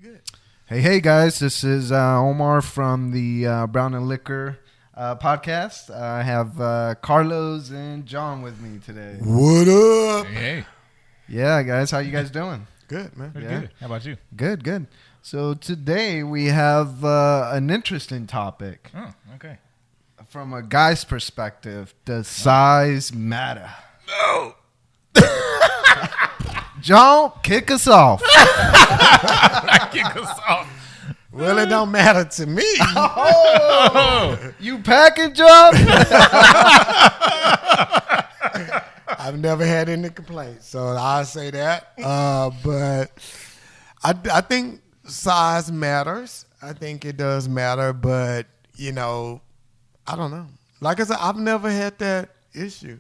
good. Hey, guys. This is Omar from the Brown and Liquor podcast. I have Carlos and John with me today. What up? Hey. Yeah, guys. How you guys doing? Good, man. Pretty Yeah. good. How about you? Good. So today we have an interesting topic. Oh, okay. From a guy's perspective, does size matter? No. John, kick us off. Kick us off. Well, it don't matter to me. Oh, you packing, John? I've never had any complaints, so I'll say that. But I think size matters. I think it does matter, but, I don't know. Like I said, I've never had that issue.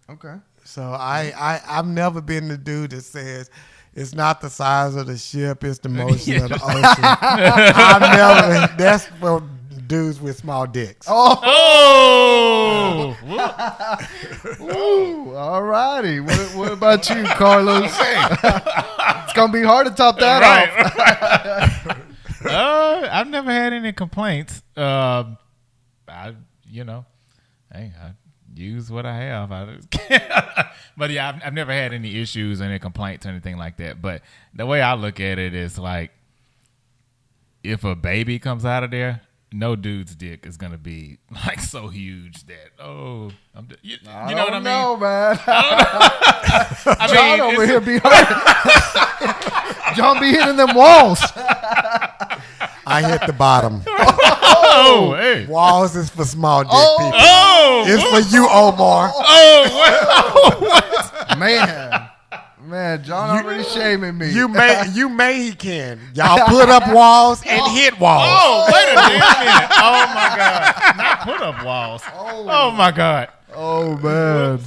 Okay. So I've never been the dude that says it's not the size of the ship, it's the motion of the ocean. I've never. That's for dudes with small dicks. Oh. Ooh, all righty. What about you, Carlos? It's going to be hard to top that off. I've never had any complaints. I use what I have. But yeah, I've never had any issues or any complaints or anything like that. But the way I look at it is like, if a baby comes out of there, no dude's dick is gonna be like so huge that you know what I mean? No, man. John Over here be John be hitting them walls. I hit the bottom. Oh, hey. Walls is for small dick people. Oh, It's for you, Omar. Man, John already shaming me. You may he can. Y'all put up walls and hit walls. Oh, wait a minute. Oh, my God. Not put up walls. Oh my God. Oh, man.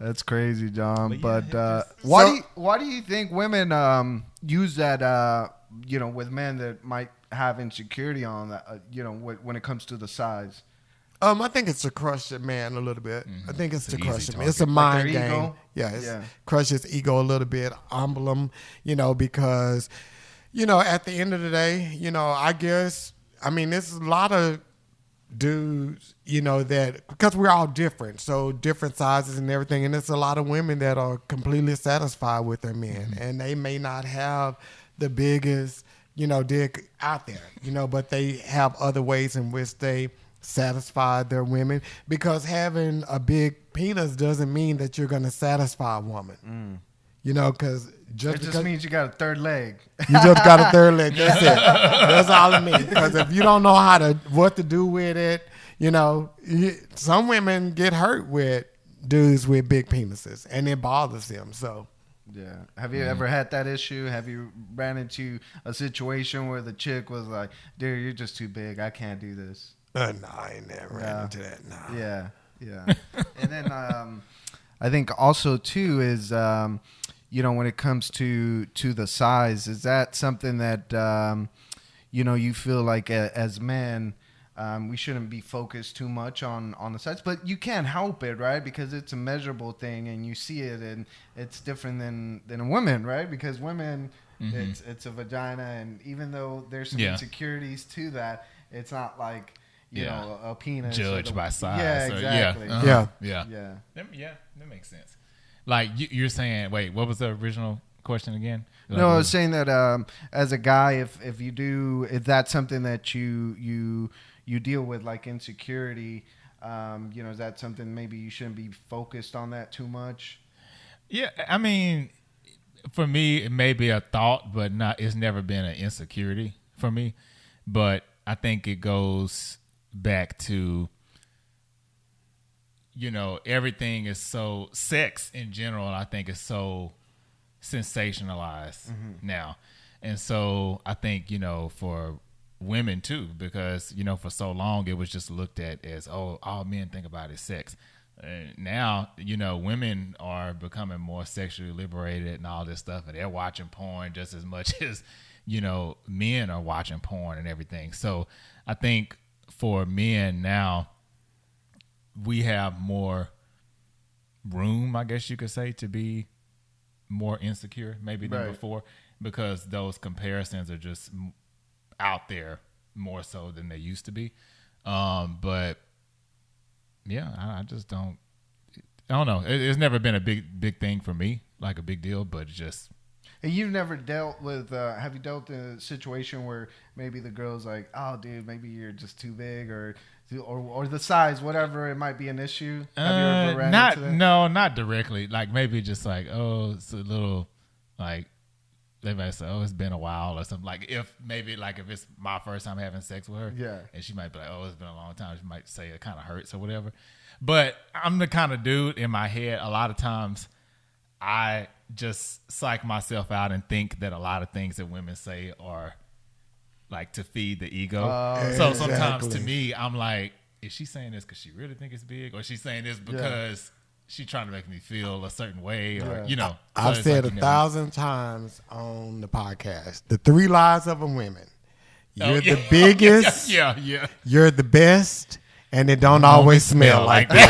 That's crazy, John. But why do you think women use that, with men that might have insecurity on that, when it comes to the size? I think it's to crush a man a little bit. I think it's to crush him. target. It's a mind their game. ego? Yeah, crush his ego a little bit, humble him, because, at the end of the day, I guess, there's a lot of dudes, that, because we're all different, so different sizes and everything, and there's a lot of women that are completely satisfied with their men, and they may not have the biggest, dick out there, but they have other ways in which they satisfy their women, because having a big penis doesn't mean that you're going to satisfy a woman. Because It just means you got a third leg. you just got a third leg. That's it. That's all it means. Because if you don't know what to do with it, some women get hurt with dudes with big penises, and it bothers them. So. Yeah. Have you ever had that issue? Have you ran into a situation where the chick was like, dude, you're just too big. I can't do this. No, I ain't never ran into that. No. Yeah. And then I think also, too, is, when it comes to the size, is that something that, you feel like as men, we shouldn't be focused too much on the size, but you can't help it, right? Because it's a measurable thing, and you see it, and it's different than a woman, right? Because women, it's a vagina, and even though there's some insecurities to that, it's not like a penis Judged by size. Yeah, exactly. Yeah. That makes sense. Like you're saying, wait, what was the original question again? No, I was saying that as a guy, if that's something that you deal with, like insecurity, is that something maybe you shouldn't be focused on that too much? Yeah, for me, it may be a thought, but it's never been an insecurity for me. But I think it goes back to, everything is so, sex in general, I think is so sensationalized now. And so I think, for women too, because, for so long it was just looked at as, all men think about is sex. Now, women are becoming more sexually liberated and all this stuff, and they're watching porn just as much as, men are watching porn and everything. So I think for men now, we have more room, I guess you could say, to be more insecure maybe than before. because those comparisons are just out there more so than they used to be. But yeah, I just don't. I don't know. It's never been a big thing for me, like a big deal, but just. And you've never dealt with, have you dealt in a situation where maybe the girl's like, oh, dude, maybe you're just too big or the size, whatever, it might be an issue? Have you ever ran into that? No, not directly. Like maybe just like, oh, it's a little, like, they might say, oh, it's been a while or something. Like if it's my first time having sex with her. Yeah. And she might be like, oh, it's been a long time. She might say it kind of hurts or whatever. But I'm the kind of dude in my head, a lot of times I just psych myself out and think that a lot of things that women say are like to feed the ego. So sometimes to me, I'm like, is she saying this because she really think it's big, or is she saying this because she's trying to make me feel a certain way, or I've said like, 1,000 times on the podcast, the 3 lies of a woman. You're the biggest. Yeah. You're the best, and it don't always smell like this.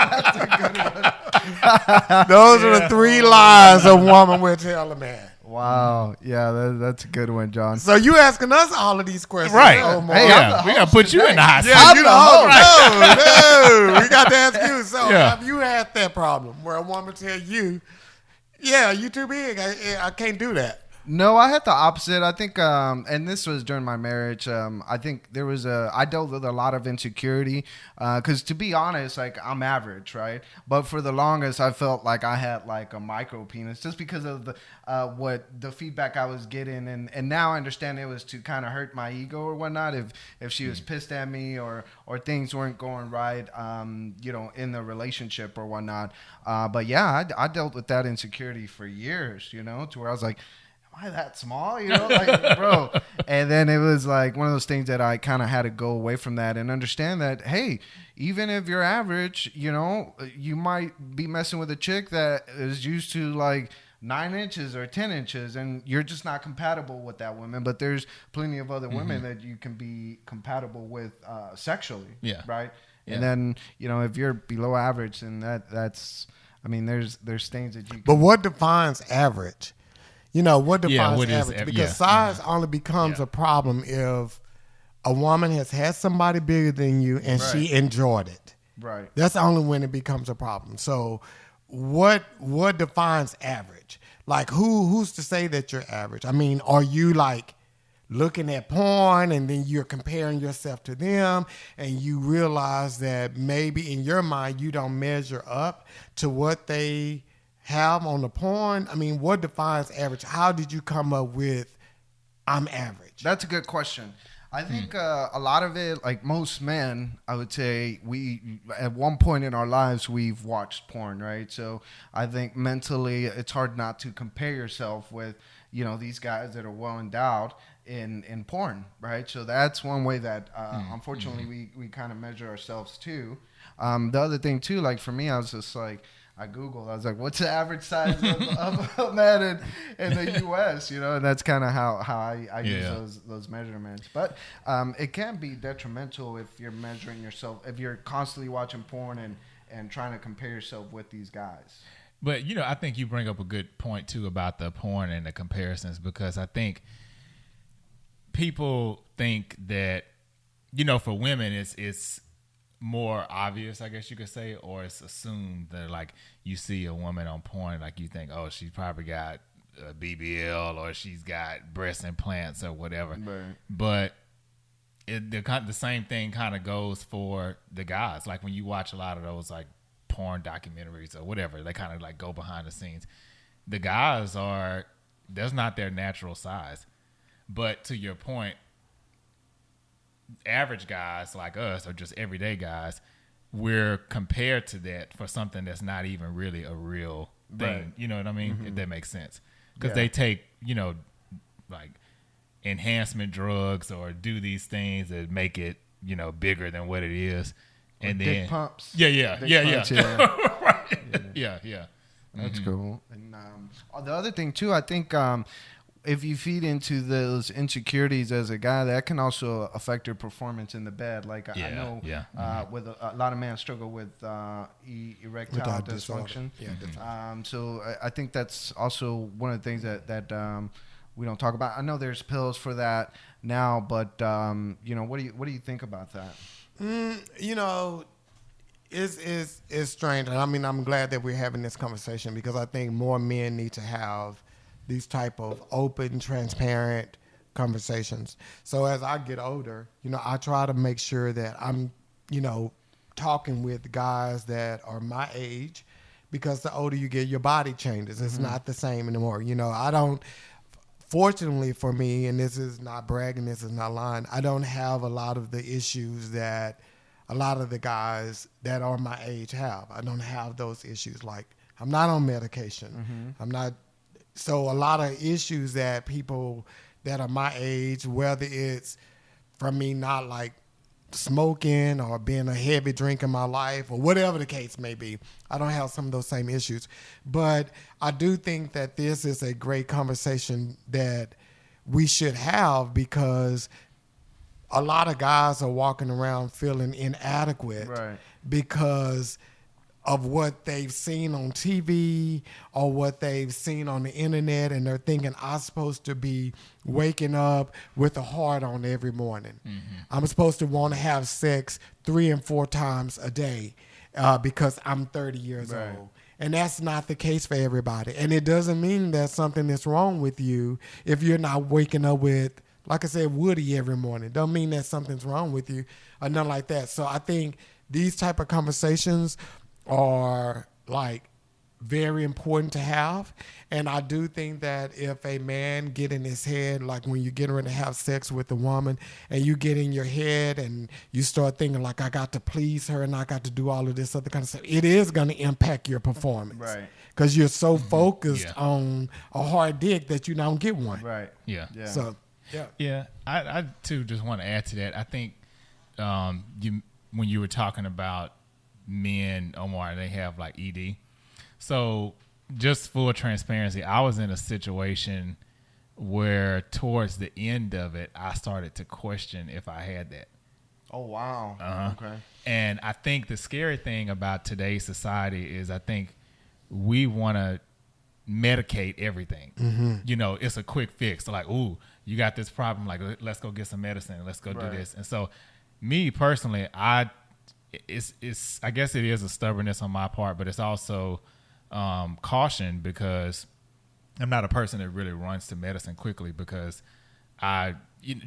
That's a good one. Those are the 3 lies a woman will tell a man. Wow. Yeah, that's a good one, John. So you asking us all of these questions. Right. Omar. Hey, we got to put you in the hot seat. Yeah, you the host. Right. No, we got to ask you. So have you had that problem where a woman tell you, yeah, you too big. I can't do that. No, I had the opposite. I think, and this was during my marriage. I think I dealt with a lot of insecurity because, to be honest, like I'm average, right? But for the longest, I felt like I had like a micro penis just because of the feedback I was getting, and now I understand it was to kind of hurt my ego or whatnot. If she was pissed at me or things weren't going right, in the relationship or whatnot. But yeah, I dealt with that insecurity for years, to where I was like, am I that small? Like, bro. And then it was like one of those things that I kind of had to go away from that and understand that, hey, even if you're average, you might be messing with a chick that is used to like 9 inches or 10 inches, and you're just not compatible with that woman. But there's plenty of other women that you can be compatible with sexually. Yeah. Right. Yeah. And then, if you're below average, then that's, there's things that you can. But what defines average? What defines average? Because size only becomes a problem if a woman has had somebody bigger than you and she enjoyed it. Right. That's only when it becomes a problem. So what defines average? Like who's to say that you're average? Are you like looking at porn and then you're comparing yourself to them and you realize that maybe in your mind you don't measure up to what they have on the porn? What defines average? How did you come up with I'm average? That's a good question. I think a lot of it, like most men, I would say we at one point in our lives we've watched porn, right? So I think mentally it's hard not to compare yourself with these guys that are well endowed in porn, right? So that's one way that unfortunately we kind of measure ourselves too. The other thing too, like for me, I was just like, I Googled. I was like, "What's the average size of a man in the U.S.?" And that's kind of how I use those measurements. But it can be detrimental if you're measuring yourself, if you're constantly watching porn and trying to compare yourself with these guys. But I think you bring up a good point too about the porn and the comparisons, because I think people think that for women it's more obvious, I guess you could say, or it's assumed that like you see a woman on porn, like you think, oh, she's probably got a BBL or she's got breast implants or whatever. Right. But the same thing kind of goes for the guys. Like when you watch a lot of those like porn documentaries or whatever, they kind of like go behind the scenes. The guys that's not their natural size. But to your point, average guys like us, or just everyday guys, we're compared to that for something that's not even really a real thing. Right. You know what I mean? If that makes sense. Because they take, like enhancement drugs or do these things that make it, bigger than what it is. And or then dick pumps. Yeah. Right. Yeah. That's cool. And the other thing too, I think if you feed into those insecurities as a guy, that can also affect your performance in the bed. Like I know with a lot of men struggle with erectile dysfunction. So I think that's also one of the things that we don't talk about. I know there's pills for that now, but what do you think about that? It's strange. And I mean, I'm glad that we're having this conversation because I think more men need to have these type of open, transparent conversations. So as I get older, I try to make sure that I'm, talking with guys that are my age, because the older you get, your body changes. It's not the same anymore. I don't, fortunately for me, and this is not bragging, this is not lying, I don't have a lot of the issues that a lot of the guys that are my age have. I don't have those issues. Like, I'm not on medication. I'm not. So a lot of issues that people that are my age, whether it's from me not like smoking or being a heavy drinker in my life or whatever the case may be, I don't have some of those same issues. But I do think that this is a great conversation that we should have, because a lot of guys are walking around feeling inadequate because of what they've seen on TV or what they've seen on the internet, and they're thinking, I'm supposed to be waking up with a heart on every morning. I'm supposed to want to have sex 3 and 4 times a day because I'm 30 years old. And that's not the case for everybody. And it doesn't mean that something is wrong with you if you're not waking up with, like I said, Woody every morning. Don't mean that something's wrong with you or nothing like that. So I think these type of conversations are like very important to have. And I do think that if a man get in his head, like when you get ready to have sex with a woman and you get in your head and you start thinking like, I got to please her and I got to do all of this other kind of stuff, it is going to impact your performance. Right. Because you're so focused on a hard dick that you don't get one. Right. Yeah. So, yeah. I too just want to add to that. I think when you were talking about men, Omar, they have like ED. So just full transparency, I was in a situation where towards the end of it, I started to question if I had that. Oh, wow. Okay. And I think the scary thing about today's society is I think we want to medicate everything. It's a quick fix. Like, ooh, you got this problem. Like, let's go get some medicine. Let's go do this. And so me personally, I guess it is a stubbornness on my part, but it's also caution, because I'm not a person that really runs to medicine quickly, because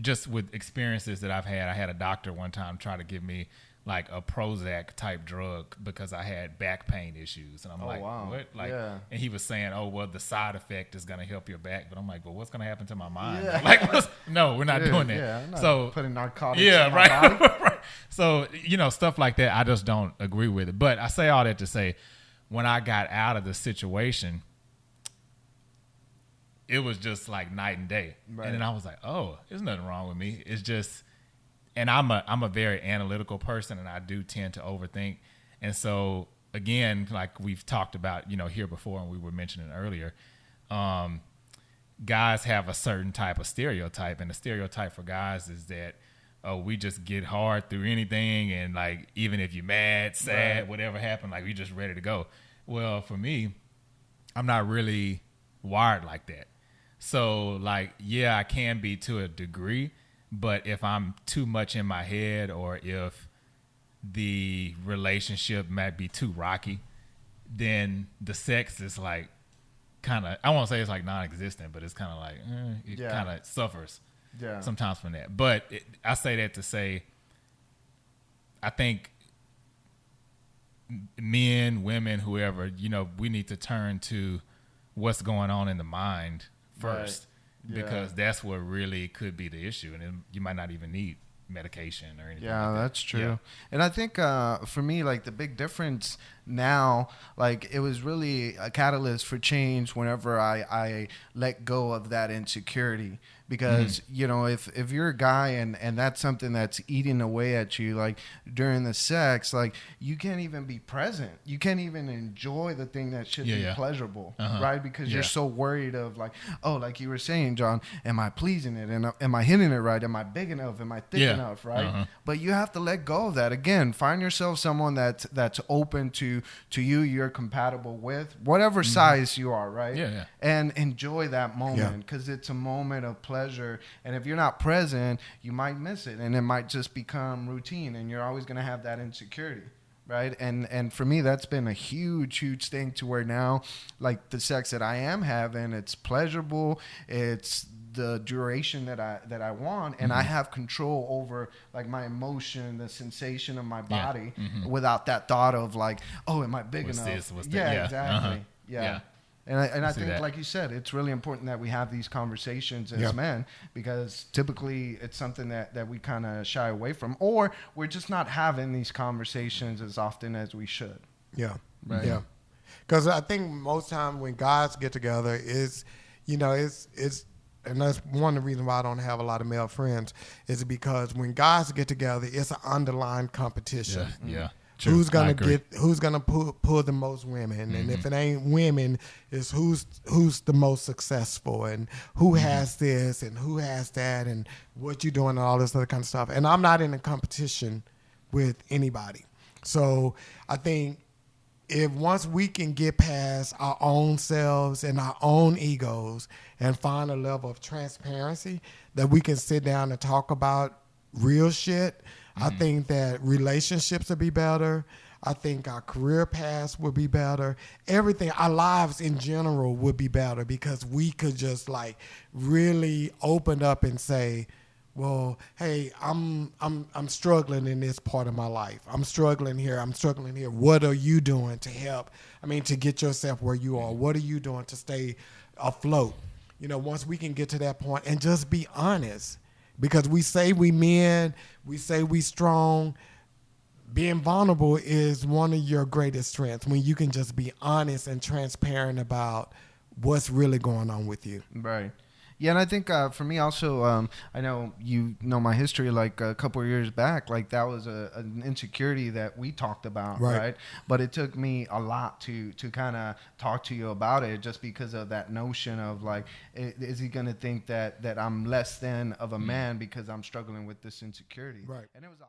just with experiences that I've had, I had a doctor one time try to give me like a Prozac type drug because I had back pain issues. And I'm wow. What? Like, and he was saying, oh, well, the side effect is going to help your back. But I'm like, well, what's going to happen to my mind? Yeah. Like, no, we're not doing that. Yeah, I'm not so putting narcotics in my body. Right. So, stuff like that, I just don't agree with it. But I say all that to say, when I got out of the situation, it was just like night and day. Right. And then I was like, oh, there's nothing wrong with me. It's just, and I'm a very analytical person, and I do tend to overthink. And so again, like we've talked about, here before, and we were mentioning earlier, guys have a certain type of stereotype, and the stereotype for guys is that, oh, we just get hard through anything, and like even if you're mad, sad, whatever happened, like we just ready to go. Well, for me, I'm not really wired like that. So like, yeah, I can be to a degree, but if I'm too much in my head, or if the relationship might be too rocky, then the sex is like kind of, I won't say it's like non-existent, but it's kind of like it kind of suffers sometimes from that. But I say that to say, I think men, women, whoever, we need to turn to what's going on in the mind first. Because that's what really could be the issue, and you might not even need medication or anything. Yeah, like that. That's true. Yeah. And I think for me, like the big difference now, like, it was really a catalyst for change whenever I let go of that insecurity. Because, you know, if you're a guy and that's something that's eating away at you, like during the sex, like you can't even be present. You can't even enjoy the thing that should be pleasurable, right? Because you're so worried of like, oh, like you were saying, John, am I pleasing it? And am I hitting it right? Am I big enough? Am I thick enough? Right? But you have to let go of that. Again, find yourself someone that's open to you, you're compatible with, whatever size you are, right? And enjoy that moment, because it's a moment of pleasure. And if you're not present, you might miss it, and it might just become routine, and you're always going to have that insecurity, right? And for me, that's been a huge thing, to where now, like, the sex that I am having, it's pleasurable, it's the duration that I want, and I have control over, like, my emotion, the sensation of my body, without that thought of like, oh, am I big enough? Exactly. And I think, like you said, it's really important that we have these conversations as men, because typically it's something that we kind of shy away from, or we're just not having these conversations as often as we should. Right. Because I think most time when guys get together is, you know, it's and that's one of the reasons why I don't have a lot of male friends, is because when guys get together, it's an underlying competition. True. Who's gonna pull the most women, and if it ain't women, it's who's the most successful, and who has this and who has that, and what you doing, and all this other kind of stuff. And I'm not in a competition with anybody. So I think if once we can get past our own selves and our own egos and find a level of transparency that we can sit down and talk about real shit, I think that relationships will be better. I think our career paths will be better. Everything, our lives in general would be better, because we could just like really open up and say, well, hey, I'm struggling in this part of my life. I'm struggling here. What are you doing to help? I mean, to get yourself where you are. What are you doing to stay afloat? You know, once we can get to that point and just be honest. Because we say we men, we say we strong. Being vulnerable is one of your greatest strengths, when you can just be honest and transparent about what's really going on with you. Right. Yeah, and I think for me also, I know you know my history, like a couple of years back, like that was an insecurity that we talked about, right? But it took me a lot to kind of talk to you about it, just because of that notion of like, is he going to think that I'm less than of a man because I'm struggling with this insecurity? Right. And it was